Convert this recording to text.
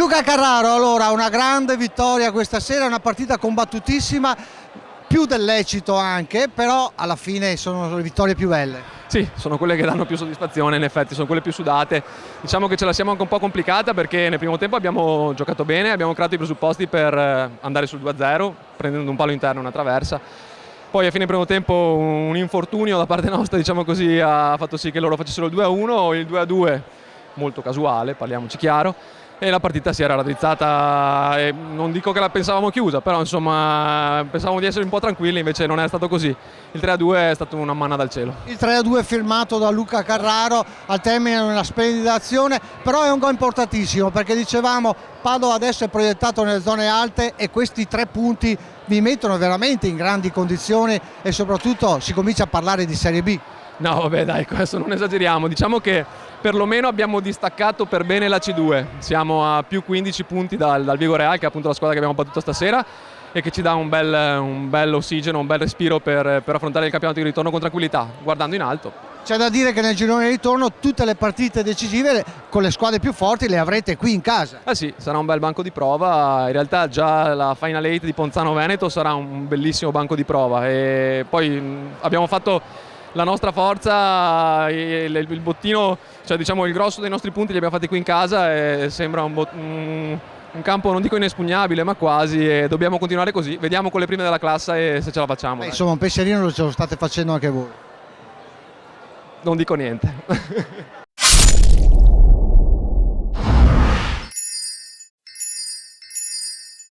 Luca Carraro, allora una grande vittoria questa sera, una partita combattutissima, più del lecito anche, però alla fine sono le vittorie più belle. Sì, sono quelle che danno più soddisfazione, in effetti sono quelle più sudate. Diciamo che ce la siamo anche un po' complicata perché nel primo tempo abbiamo giocato bene, abbiamo creato i presupposti per andare sul 2-0 prendendo un palo interno e una traversa. Poi a fine primo tempo un infortunio da parte nostra, diciamo così, ha fatto sì che loro facessero il 2-1, il 2-2 molto casuale, parliamoci chiaro, e la partita si era raddrizzata, e non dico che la pensavamo chiusa, però insomma pensavamo di essere un po' tranquilli, invece non è stato così. Il 3-2 è stato una manna dal cielo. Il 3-2 firmato da Luca Carraro al termine di una splendida azione, però è un gol importantissimo perché dicevamo Padova adesso è proiettato nelle zone alte e questi 3 punti vi mettono veramente in grandi condizioni e soprattutto si comincia a parlare di Serie B. No vabbè dai, questo non esageriamo, diciamo che perlomeno abbiamo distaccato per bene la C2, siamo a più 15 punti dal Vigo Real, che è appunto la squadra che abbiamo battuto stasera e che ci dà un bel ossigeno, un bel respiro per affrontare il campionato di ritorno con tranquillità, guardando in alto. C'è da dire che nel girone di ritorno tutte le partite decisive con le squadre più forti le avrete qui in casa. Eh sì, sarà un bel banco di prova, in realtà già la Final 8 di Ponzano Veneto sarà un bellissimo banco di prova e poi abbiamo fatto la nostra forza, il bottino, cioè diciamo il grosso dei nostri punti li abbiamo fatti qui in casa e sembra un campo non dico inespugnabile ma quasi, e dobbiamo continuare così, vediamo con le prime della classe e se ce la facciamo. Insomma un pensierino ce lo state facendo anche voi. Non dico niente.